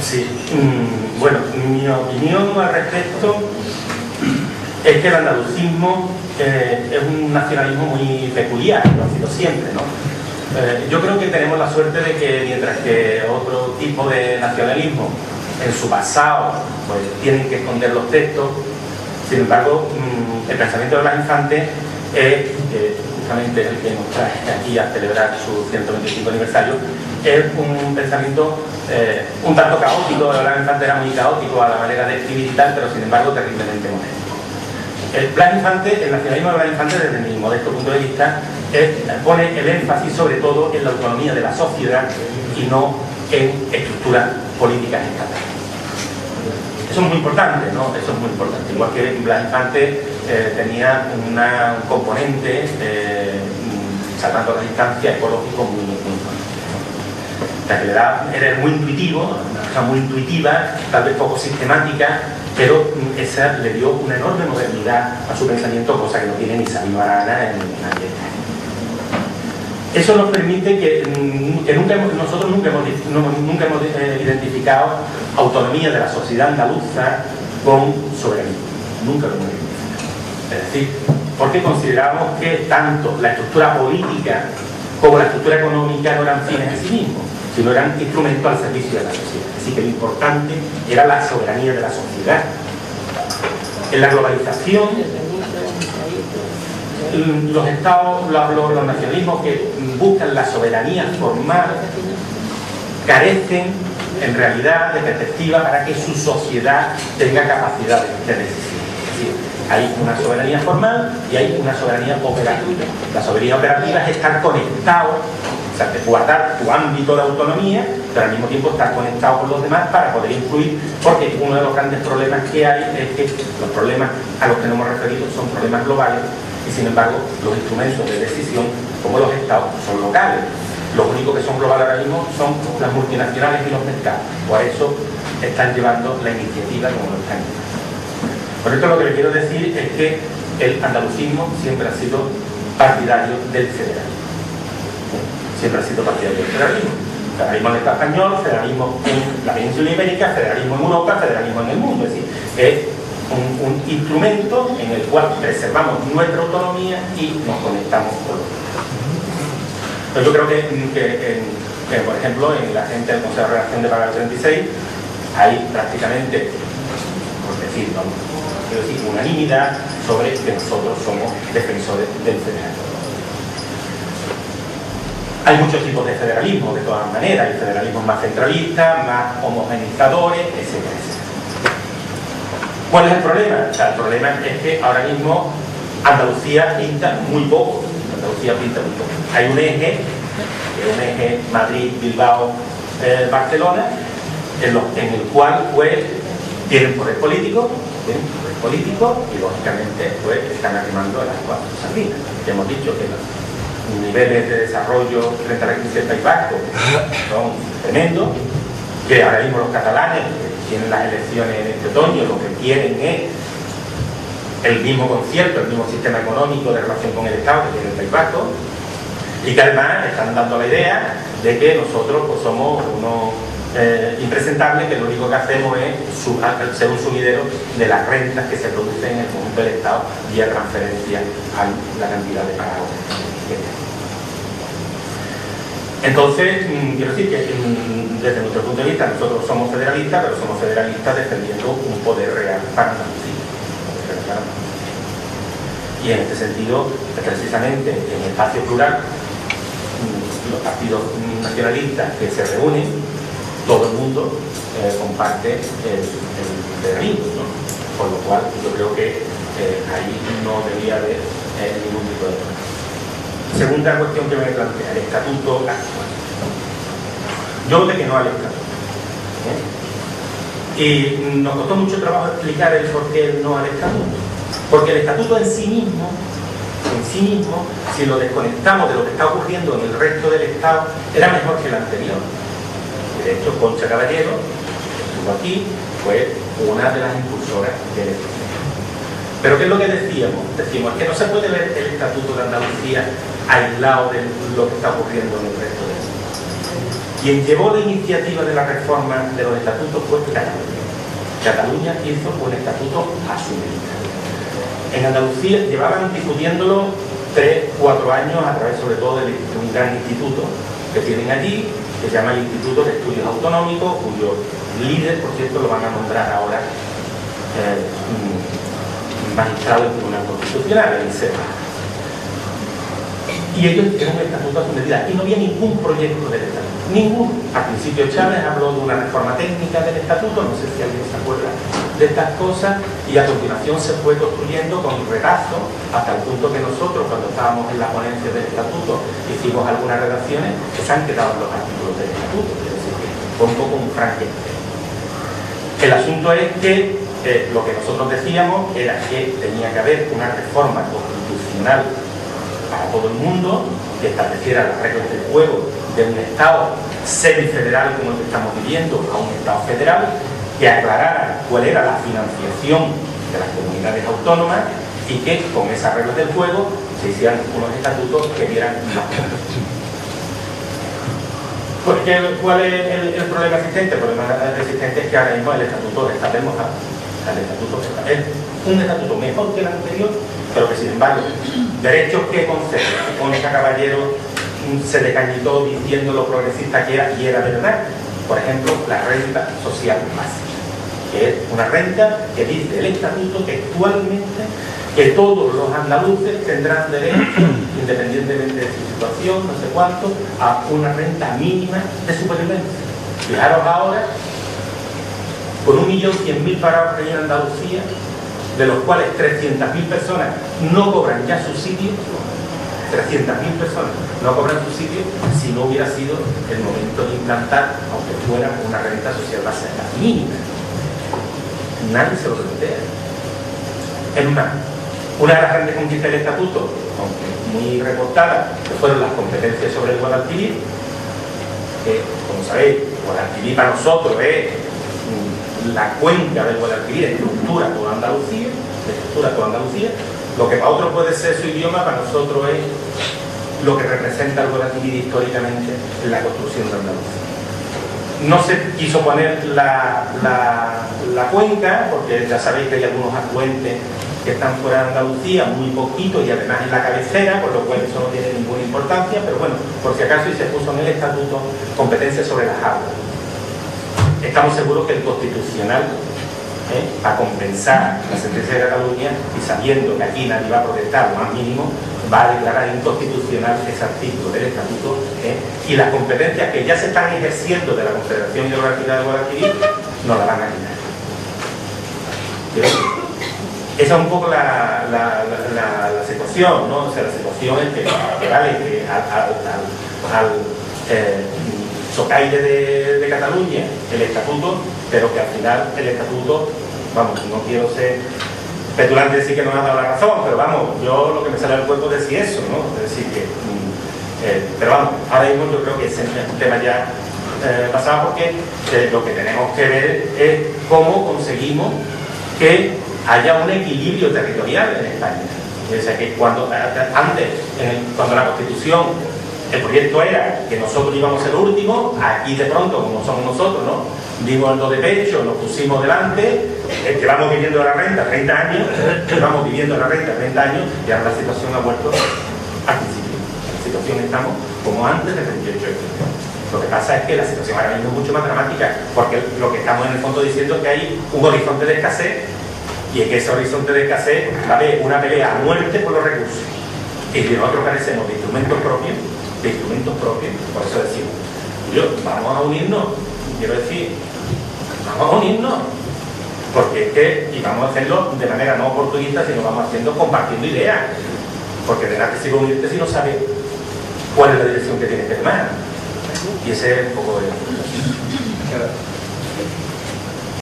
Sí, bueno, mi opinión al respecto es que el andalucismo es un nacionalismo muy peculiar, lo ha sido siempre, ¿no? Yo creo que tenemos la suerte de que mientras que otro tipo de nacionalismo en su pasado pues tienen que esconder los textos, sin embargo el pensamiento de Blas Infante es justamente el que nos trae aquí a celebrar su 125 aniversario, es un pensamiento un tanto caótico. Blas Infante era muy caótico a la manera de escribir y tal, pero sin embargo terriblemente modesto. El nacionalismo de Blas Infante, desde mi modesto punto de vista, pone el énfasis sobre todo en la autonomía de la sociedad y no en estructuras políticas estatales. Eso es muy importante, ¿no? Eso es muy importante. Igual que Blas Infante tenía un componente, salvando la distancia, ecológico muy fuerte. La realidad era muy intuitivo, una cosa muy intuitiva, tal vez poco sistemática, pero esa le dio una enorme modernidad a su pensamiento, cosa que no tiene ni Sabino Arana en nadie. Eso nos permite que nosotros nunca hemos identificado autonomía de la sociedad andaluza con soberanismo. Nunca lo hemos identificado. Es decir, porque consideramos que tanto la estructura política como la estructura económica no eran fines en sí mismos, sino eran instrumentos al servicio de la sociedad. Así que lo importante era la soberanía de la sociedad. En la globalización, los estados, los nacionalismos que buscan la soberanía formal carecen en realidad de perspectiva para que su sociedad tenga capacidad de decisión. Es decir, hay una soberanía formal y hay una soberanía operativa. La soberanía operativa es estar conectado, o sea, guardar tu ámbito de autonomía, pero al mismo tiempo estar conectado con los demás para poder influir, porque uno de los grandes problemas que hay es que los problemas a los que nos hemos referido son problemas globales y sin embargo los instrumentos de decisión, como los estados, son locales. Los únicos que son globales ahora mismo son las multinacionales y los mercados. Por eso están llevando la iniciativa como lo están llevando. Por esto lo que le quiero decir es que el andalucismo siempre ha sido partidario del federalismo. Siempre ha sido partidario del federalismo. Federalismo en el Estado español, federalismo en la península ibérica, federalismo en Europa, federalismo en el mundo. Es decir, es un instrumento en el cual preservamos nuestra autonomía y nos conectamos con los demás. Entonces yo creo que por ejemplo, en la gente del Consejo de Redacción de Parágrafo 36 hay prácticamente, por decir, ¿no? Quiero decir, unanimidad sobre que nosotros somos defensores del federalismo. Hay muchos tipos de federalismo, de todas maneras. Hay federalismos más centralistas, más homogeneizadores, etcétera, etcétera. ¿Cuál es el problema? O sea, el problema es que ahora mismo Andalucía pinta muy poco. Hay un eje, Madrid, Bilbao, Barcelona, en el cual pues tienen poder político y lógicamente pues están arrimando a las cuatro sardinas. Ya hemos dicho que los niveles de desarrollo frente a la crisis del País Vasco son tremendos, que ahora mismo los catalanes que tienen las elecciones en este otoño lo que quieren es el mismo concierto, el mismo sistema económico de relación con el Estado que tiene el País Vasco, y que además están dando la idea de que nosotros pues, somos unos impresentables, que lo único que hacemos es ser un sumidero de las rentas que se producen en el conjunto del Estado vía transferencia a la cantidad de pagos. Entonces, quiero decir que desde nuestro punto de vista nosotros somos federalistas, pero somos federalistas defendiendo un poder real para Andalucía. Y en este sentido, precisamente en el espacio plural, los partidos nacionalistas que se reúnen, todo el mundo comparte el federalismo, ¿no? Por lo cual yo creo que ahí no debería haber ningún tipo de problema. Segunda cuestión que me plantea, el estatuto actual. Yo voté que no al estatuto. Y nos costó mucho trabajo explicar el por qué no al estatuto. Porque el estatuto en sí mismo, si lo desconectamos de lo que está ocurriendo en el resto del Estado, era mejor que el anterior. De hecho, Concha Caballero, que estuvo aquí, fue una de las impulsoras del estatuto. Pero ¿qué es lo que decíamos? Decíamos que no se puede ver el estatuto de Andalucía aislado de lo que está ocurriendo en el resto del Estado. Quien llevó la iniciativa de la reforma de los estatutos fue Cataluña. Cataluña hizo un estatuto a su medida. En Andalucía llevaban discutiéndolo 3-4 años a través sobre todo de un gran instituto que tienen allí, que se llama el Instituto de Estudios Autonómicos, cuyo líder, por cierto, lo van a nombrar ahora magistrado del Tribunal Constitucional, el ICEA. Y ellos tienen un estatuto a su medida, y no había ningún proyecto del estatuto, ninguno. Al principio Chávez habló de una reforma técnica del estatuto, no sé si alguien se acuerda de estas cosas, y a continuación se fue construyendo con retazo, hasta el punto que nosotros, cuando estábamos en la ponencia del estatuto, hicimos algunas redacciones que se han quedado en los artículos del estatuto, es decir, que fue un poco un Frankenstein. El asunto es que lo que nosotros decíamos era que tenía que haber una reforma constitucional para todo el mundo, que estableciera las reglas del juego de un Estado semifederal como el que estamos viviendo a un Estado federal, que aclarara cuál era la financiación de las comunidades autónomas y que con esas reglas del juego se hicieran unos estatutos que dieran más. Porque, ¿cuál es el problema existente? El problema existente es que ahora mismo el estatuto está desmojado. El estatuto es un estatuto mejor que el anterior, pero que sin embargo, derechos que concede Concha Caballero se decañitó diciendo lo progresista que era, y era verdad. Por ejemplo, la renta social básica, que es una renta que dice el estatuto textualmente que todos los andaluces tendrán derecho, independientemente de su situación, no sé cuánto, a una renta mínima de supervivencia. Fijaros ahora, con 1.100.000 parados en Andalucía, de los cuales 300.000 personas no cobran ya subsidios, 300.000 personas no cobran subsidios si no hubiera sido el momento de implantar, aunque fuera una renta social básica mínima. Nadie se lo plantea. Es más, una de las grandes conquistas del estatuto, aunque muy reportada, que fueron las competencias sobre el Guadalquivir, que, como sabéis, Guadalquivir para nosotros es la cuenca del Guadalquivir, estructura toda Andalucía, lo que para otros puede ser su idioma, para nosotros es lo que representa el Guadalquivir históricamente en la construcción de Andalucía. No se quiso poner la cuenca, porque ya sabéis que hay algunos afluentes que están fuera de Andalucía, muy poquitos, y además en la cabecera, por lo cual eso no tiene ninguna importancia, pero bueno, por si acaso, y se puso en el estatuto competencia sobre las aguas. Estamos seguros que el Constitucional, para compensar la sentencia de Cataluña, y sabiendo que aquí nadie va a protestar lo más mínimo, va a declarar inconstitucional ese artículo del estatuto, y las competencias que ya se están ejerciendo de la Confederación Hidrográfica de Guadalquivir no la van a quitar. Esa es un poco la situación, ¿no? O sea, la situación es que vale, que al socaire de Cataluña el estatuto, pero que al final el estatuto, vamos, no quiero ser petulante decir que no me ha dado la razón, pero vamos, yo lo que me sale del cuerpo es decir eso, ¿no? Es decir que, pero vamos, ahora mismo yo creo que ese es un tema ya pasado, porque lo que tenemos que ver es cómo conseguimos que haya un equilibrio territorial en España. O sea, que cuando la Constitución, el proyecto era que nosotros íbamos a ser los últimos, aquí de pronto, como somos nosotros, ¿no? Dimos el do de pecho, nos pusimos delante, llevamos viviendo la renta 30 años, llevamos viviendo la renta 30 años, y ahora la situación ha vuelto al principio. En la situación estamos como antes del 28 de junio. Lo que pasa es que la situación ahora mismo es mucho más dramática, porque lo que estamos en el fondo diciendo es que hay un horizonte de escasez, y en ese horizonte de escasez va a haber una pelea a muerte por los recursos. Y nosotros carecemos de instrumentos propios, por eso decimos, vamos a unirnos, quiero decir, vamos a unirnos, porque es que, y vamos a hacerlo de manera no oportunista, sino vamos haciendo compartiendo ideas, porque de nada te sirve unirte si no sabes cuál es la dirección que tienes que tomar, y ese es un poco de...